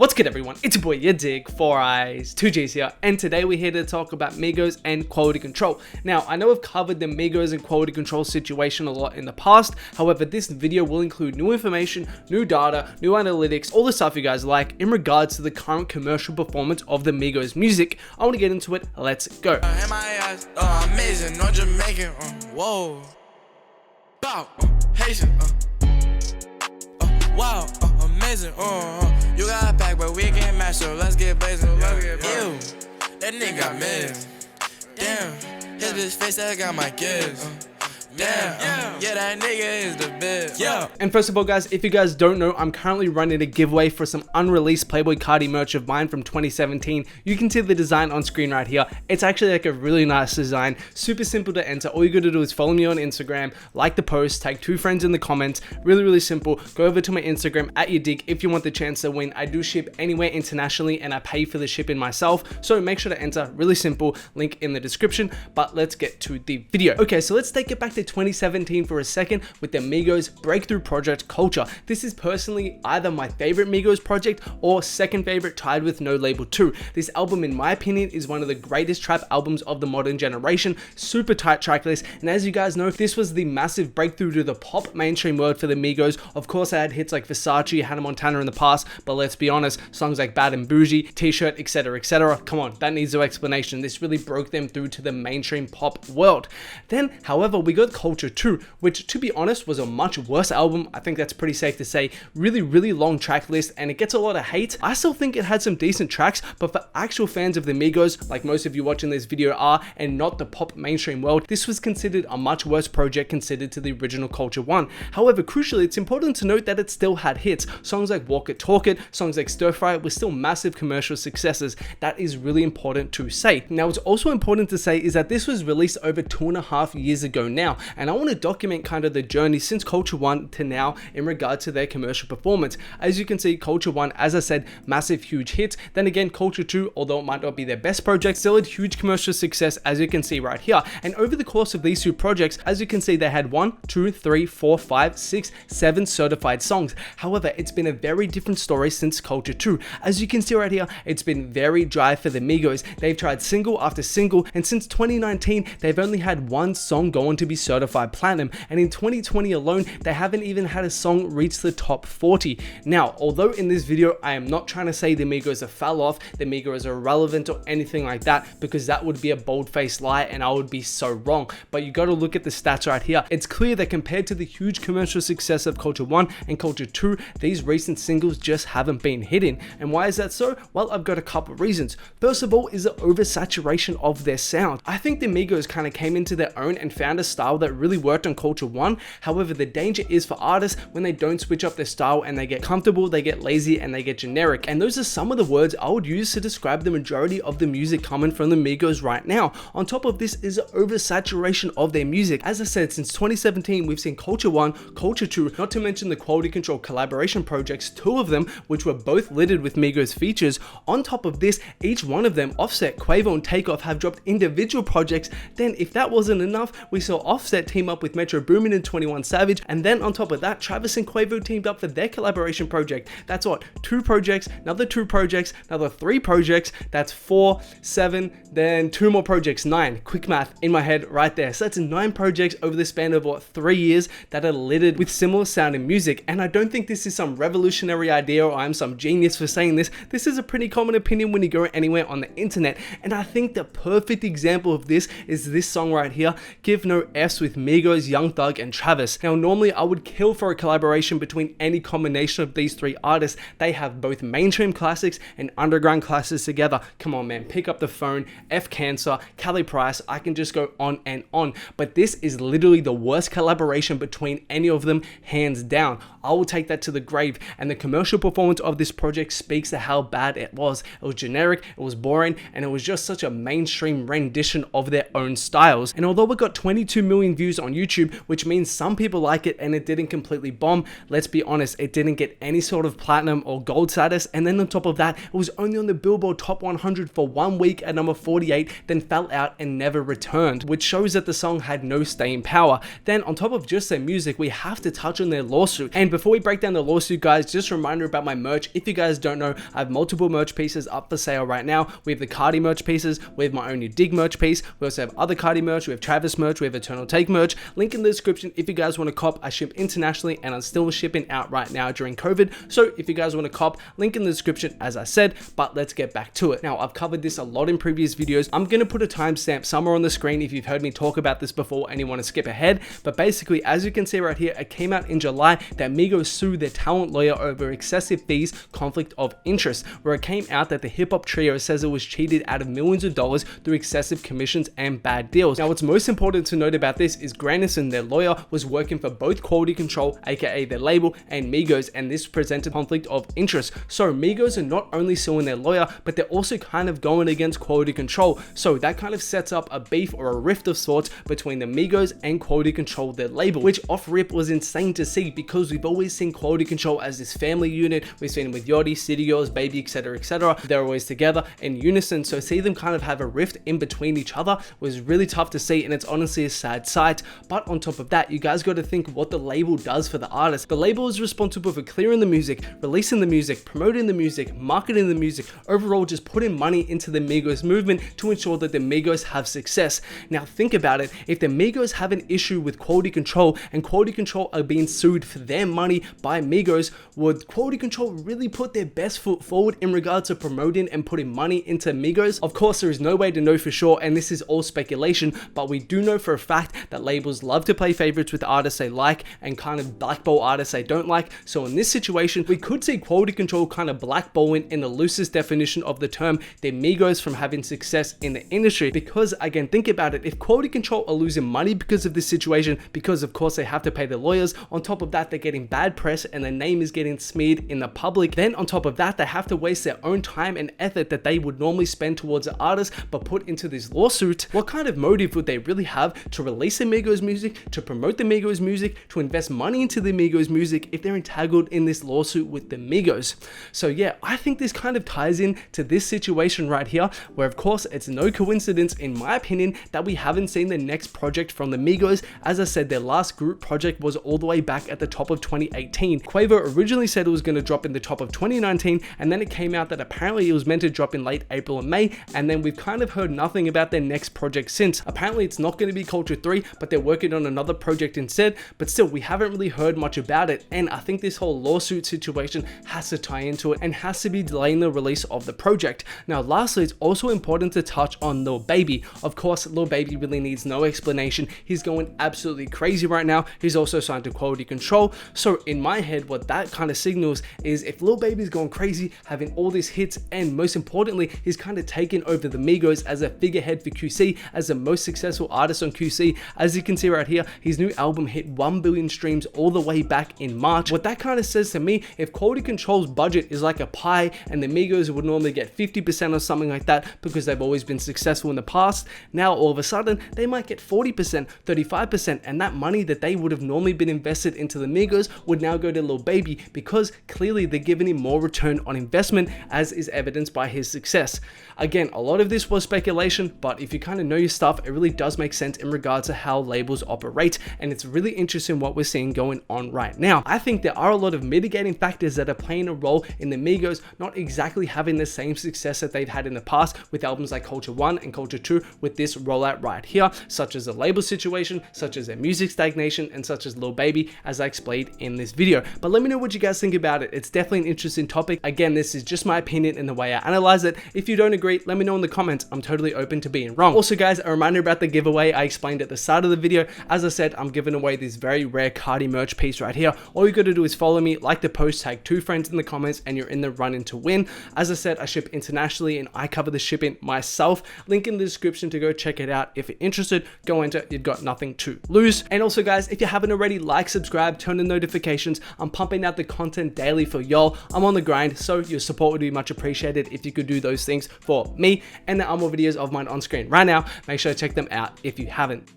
What's good everyone, it's your boy, your dig, 4 eyes, 2 G's here, and today we're here to talk about Migos and quality control. Now, I know I've covered the Migos and quality control situation a lot in the past, however, this video will include new information, new data, new analytics, all the stuff you guys like in regards to the current commercial performance of the Migos music. I want to get into it, let's go. Amazing, no Jamaican, whoa, bow, Haitian, wow, amazing, you got a pack, but we can't match, so let's get blazing. Ew, that nigga got mid. Damn, his bitch face that got my kids. Damn, yeah, that nigga is the best. Yeah. And first of all, guys, if you guys don't know, I'm currently running a giveaway for some unreleased Playboi Carti merch of mine from 2017. You can see the design on screen right here. It's actually like a really nice design, super simple to enter. All you gotta do is follow me on Instagram, like the post, tag 2 friends in the comments. Really simple. Go over to my Instagram @yourdig if you want the chance to win. I do ship anywhere internationally and I pay for the shipping myself, so make sure to enter. Really simple, link in the description. But let's get to the video. Okay, so let's take it back to 2017 for a second with the Migos breakthrough project Culture. This is personally either my favorite Migos project or second favorite, tied with No Label 2. This album, in my opinion, is one of the greatest trap albums of the modern generation. Super tight track list, and as you guys know, this was the massive breakthrough to the pop mainstream world for the Migos. Of course, I had hits like Versace, Hannah Montana in the past, but let's be honest, songs like Bad and Boujee, T-Shirt, etc. Come on, that needs no explanation. This really broke them through to the mainstream pop world. Then, however, we got Culture 2, which, to be honest, was a much worse album. I think that's pretty safe to say. Really long track list, and it gets a lot of hate. I still think it had some decent tracks, but for actual fans of the Migos, like most of you watching this video are, and not the pop mainstream world, this was considered a much worse project considered to the original Culture 1. However, crucially, it's important to note that it still had hits. Songs like Walk It, Talk It, songs like Stir Fry were still massive commercial successes. That is really important to say. Now, what's also important to say is that this was released over 2.5 years ago now, and I want to document kind of the journey since Culture 1 to now in regard to their commercial performance. As you can see, Culture 1, as I said, massive huge hits. Then again, Culture 2, although it might not be their best project, still had huge commercial success, as you can see right here. And over the course of these two projects, as you can see, they had 1, 2, 3, 4, 5, 6, 7 certified songs. However, it's been a very different story since Culture 2. As you can see right here, it's been very dry for the Migos. They've tried single after single, and since 2019, they've only had one song go on to be certified platinum, and in 2020 alone, they haven't even had a song reach the top 40. Now, although in this video, I am not trying to say the Migos are fell off, the Migos are irrelevant or anything like that, because that would be a bold-faced lie and I would be so wrong. But you got to look at the stats right here. It's clear that compared to the huge commercial success of Culture 1 and Culture 2, these recent singles just haven't been hitting. And why is that so? Well, I've got a couple reasons. First of all is the oversaturation of their sound. I think the Migos kind of came into their own and found a style that really worked on Culture 1. However, the danger is for artists when they don't switch up their style and they get comfortable, they get lazy, and they get generic. And those are some of the words I would use to describe the majority of the music coming from the Migos right now. On top of this is the oversaturation of their music. As I said, since 2017, we've seen Culture 1, Culture 2, not to mention the quality control collaboration projects, 2 of them, which were both littered with Migos features. On top of this, each one of them, Offset, Quavo, and Takeoff, have dropped individual projects. Then, if that wasn't enough, we saw Offset team up with Metro Boomin and 21 Savage, and then on top of that, Travis and Quavo teamed up for their collaboration project. That's what, 2 projects, another 2 projects, another 3 projects, that's 4, 7, then 2 more projects, 9. Quick math in my head right there. So that's 9 projects over the span of what, 3 years that are littered with similar sounding music. And I don't think this is some revolutionary idea or I'm some genius for saying this. This is a pretty common opinion when you go anywhere on the internet. And I think the perfect example of this is this song right here, Give No F's, with Migos, Young Thug, and Travis. Now, normally I would kill for a collaboration between any combination of these 3 artists. They have both mainstream classics and underground classics together. Come on, man, pick up the phone, F Cancer, Cali Price, I can just go on and on. But this is literally the worst collaboration between any of them, hands down. I will take that to the grave, and the commercial performance of this project speaks to how bad it was. It was generic, it was boring, and it was just such a mainstream rendition of their own styles. And although it got 22 million million views on YouTube, which means some people like it and it didn't completely bomb. Let's be honest, it didn't get any sort of platinum or gold status, and then on top of that, it was only on the Billboard Top 100 for 1 week at number 48, then fell out and never returned, which shows that the song had no staying power. Then on top of just their music, we have to touch on their lawsuit. And before we break down the lawsuit, guys, just a reminder about my merch. If you guys don't know, I have multiple merch pieces up for sale right now. We have the Cardi merch pieces, we have my own new Dig merch piece, we also have other Cardi merch, we have Travis merch, we have Eternal Take merch. Link in the description if you guys want to cop. I ship internationally and I'm still shipping out right now during COVID. So if you guys want to cop, link in the description as I said, but let's get back to it. Now, I've covered this a lot in previous videos. I'm going to put a timestamp somewhere on the screen if you've heard me talk about this before and you want to skip ahead. But basically, as you can see right here, it came out in July that Migos sued their talent lawyer over excessive fees, conflict of interest, where it came out that the hip-hop trio says it was cheated out of millions of dollars through excessive commissions and bad deals. Now, what's most important to note about this is Grandison, their lawyer, was working for both Quality Control, aka their label, and Migos, and this presented conflict of interest. So Migos are not only suing their lawyer, but they're also kind of going against Quality Control. So that kind of sets up a beef or a rift of sorts between the Migos and Quality Control, their label, which off rip was insane to see because we've always seen Quality Control as this family unit. We've seen them with Yachty, City Girls, Baby, etc, etc. They're always together in unison, so see them kind of have a rift in between each other was really tough to see, and it's honestly a sad sight. But on top of that, you guys got to think what the label does for the artist. The label is responsible for clearing the music, releasing the music, promoting the music, marketing the music, overall just putting money into the Migos movement to ensure that the Migos have success. Now think about it, if the Migos have an issue with Quality Control and Quality Control are being sued for their money by Migos, would Quality Control really put their best foot forward in regards to promoting and putting money into Migos? Of course, there is no way to know for sure, and this is all speculation, but we do know for a fact that labels love to play favorites with artists they like and kind of blackball artists they don't like. So in this situation, we could see Quality Control kind of blackballing, in the loosest definition of the term, their Migos from having success in the industry. Because again, think about it, if Quality Control are losing money because of this situation, because of course they have to pay their lawyers, on top of that they're getting bad press and their name is getting smeared in the public, then on top of that they have to waste their own time and effort that they would normally spend towards an artist but put into this lawsuit. What kind of motive would they really have to release the Migos music, to promote the Migos music, to invest money into the Migos music if they're entangled in this lawsuit with the Migos? So yeah, I think this kind of ties in to this situation right here, where of course it's no coincidence in my opinion that we haven't seen the next project from the Migos. As I said, their last group project was all the way back at the top of 2018. Quavo originally said it was going to drop in the top of 2019, and then it came out that apparently it was meant to drop in late April and May, and then we've kind of heard nothing about their next project since. Apparently it's not going to be Culture 3, but they're working on another project instead, but still we haven't really heard much about it, and I think this whole lawsuit situation has to tie into it and has to be delaying the release of the project. Now lastly, it's also important to touch on Lil Baby. Of course, Lil Baby really needs no explanation. He's going absolutely crazy right now. He's also signed to Quality Control. So in my head, what that kind of signals is if Lil Baby's going crazy, having all these hits, and most importantly, he's kind of taken over the Migos as a figurehead for QC, as the most successful artist on QC. As you can see right here, his new album hit 1 billion streams all the way back in March. What that kind of says to me, if Quality Control's budget is like a pie and the Migos would normally get 50% or something like that because they've always been successful in the past, now all of a sudden they might get 40%, 35%, and that money that they would have normally been invested into the Migos would now go to Lil Baby because clearly they're giving him more return on investment, as is evidenced by his success. Again, a lot of this was speculation, but if you kind of know your stuff, it really does make sense in regards to how labels operate, and it's really interesting what we're seeing going on right now. I think there are a lot of mitigating factors that are playing a role in the Migos not exactly having the same success that they've had in the past with albums like Culture 1 and Culture 2 with this rollout right here, such as the label situation, such as their music stagnation, and such as Lil Baby, as I explained in this video. But let me know what you guys think about it. It's definitely an interesting topic. Again, this is just my opinion and the way I analyze it. If you don't agree, let me know in the comments. I'm totally open to being wrong. Also guys, a reminder about the giveaway I explained at the start of the video. As I said, I'm giving away this very rare Cardi merch piece right here. All you gotta do is follow me, like the post, tag 2 friends in the comments, and you're in the running to win. As I said, I ship internationally and I cover the shipping myself. Link in the description to go check it out. If you're interested, go enter. You've got nothing to lose. And also guys, if you haven't already, like, subscribe, turn on notifications. I'm pumping out the content daily for y'all. I'm on the grind, so your support would be much appreciated if you could do those things for me. And there are more videos of mine on screen right now. Make sure to check them out if you haven't.